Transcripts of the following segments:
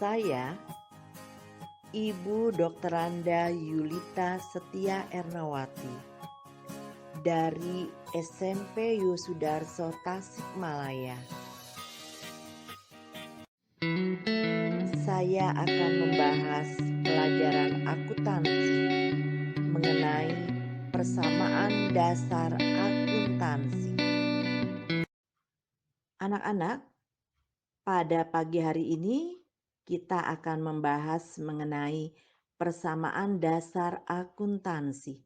Saya, Ibu Dokteranda Yulita Setia Ernawati dari SMP Yosudarso Tasikmalaya. Saya akan membahas pelajaran akuntansi mengenai persamaan dasar akuntansi. Anak-anak, pada pagi hari ini kita akan membahas mengenai persamaan dasar akuntansi.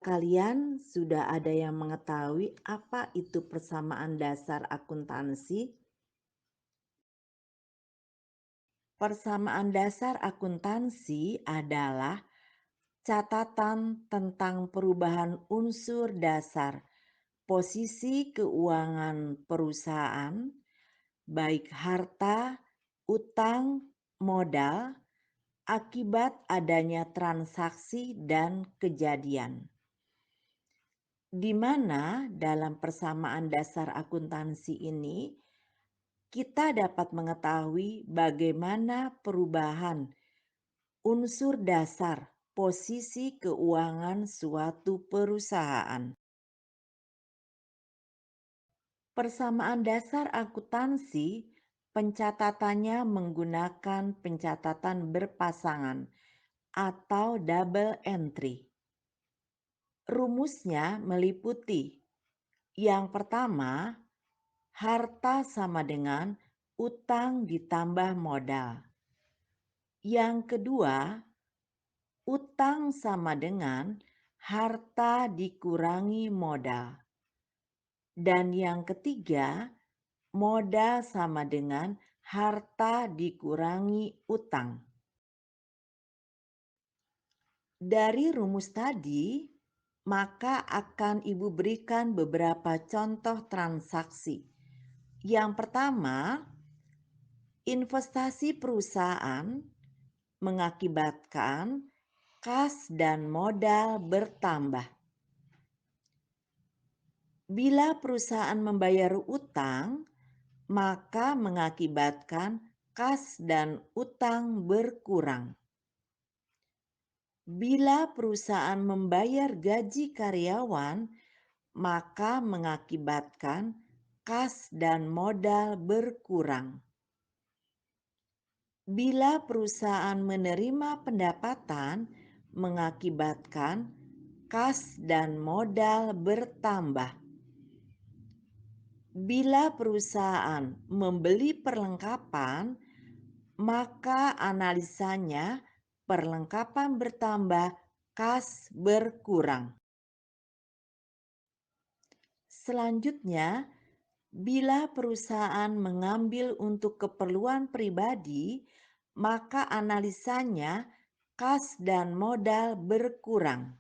Kalian sudah ada yang mengetahui apa itu persamaan dasar akuntansi? Persamaan dasar akuntansi adalah catatan tentang perubahan unsur dasar posisi keuangan perusahaan, baik harta, utang, modal, akibat adanya transaksi dan kejadian. Di mana dalam persamaan dasar akuntansi ini kita dapat mengetahui bagaimana perubahan unsur dasar posisi keuangan suatu perusahaan. Persamaan dasar akuntansi pencatatannya menggunakan pencatatan berpasangan atau double entry. Rumusnya meliputi yang pertama, harta sama dengan utang ditambah modal. Yang kedua, utang sama dengan harta dikurangi modal. Dan yang ketiga, modal sama dengan harta dikurangi utang. Dari rumus tadi, maka akan Ibu berikan beberapa contoh transaksi. Yang pertama, investasi perusahaan mengakibatkan kas dan modal bertambah. Bila perusahaan membayar utang, maka mengakibatkan kas dan utang berkurang. Bila perusahaan membayar gaji karyawan, maka mengakibatkan kas dan modal berkurang. Bila perusahaan menerima pendapatan, mengakibatkan kas dan modal bertambah. Bila perusahaan membeli perlengkapan, maka analisanya perlengkapan bertambah, kas berkurang. Selanjutnya, bila perusahaan mengambil untuk keperluan pribadi, maka analisanya kas dan modal berkurang.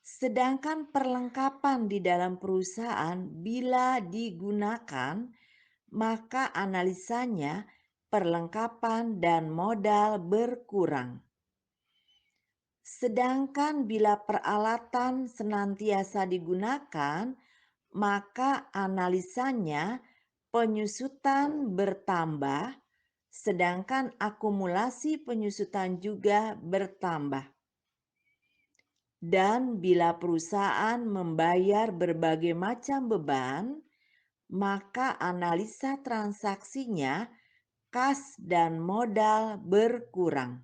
Sedangkan perlengkapan di dalam perusahaan bila digunakan, maka analisanya perlengkapan dan modal berkurang. Sedangkan bila peralatan senantiasa digunakan, maka analisanya penyusutan bertambah, sedangkan akumulasi penyusutan juga bertambah. Dan bila perusahaan membayar berbagai macam beban, maka analisa transaksinya kas dan modal berkurang.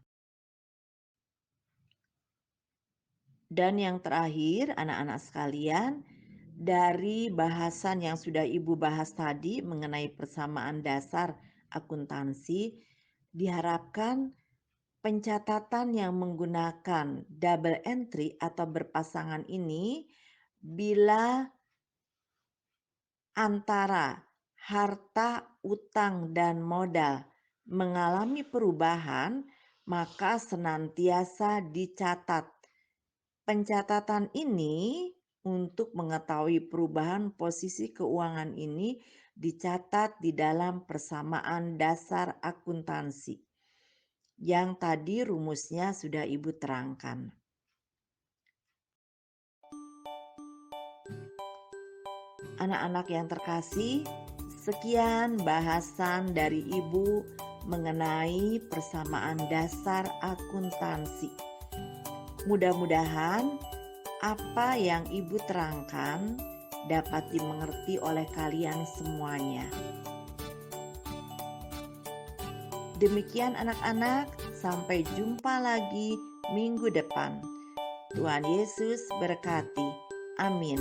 Dan yang terakhir, anak-anak sekalian, dari bahasan yang sudah Ibu bahas tadi mengenai persamaan dasar akuntansi, diharapkan pencatatan yang menggunakan double entry atau berpasangan ini bila antara harta, utang, dan modal mengalami perubahan, maka senantiasa dicatat. Pencatatan ini untuk mengetahui perubahan posisi keuangan ini dicatat di dalam persamaan dasar akuntansi. Yang tadi rumusnya sudah Ibu terangkan. Anak-anak yang terkasih, sekian bahasan dari Ibu mengenai persamaan dasar akuntansi. Mudah-mudahan apa yang Ibu terangkan dapat dimengerti oleh kalian semuanya. Demikian anak-anak, sampai jumpa lagi minggu depan. Tuhan Yesus berkati. Amin.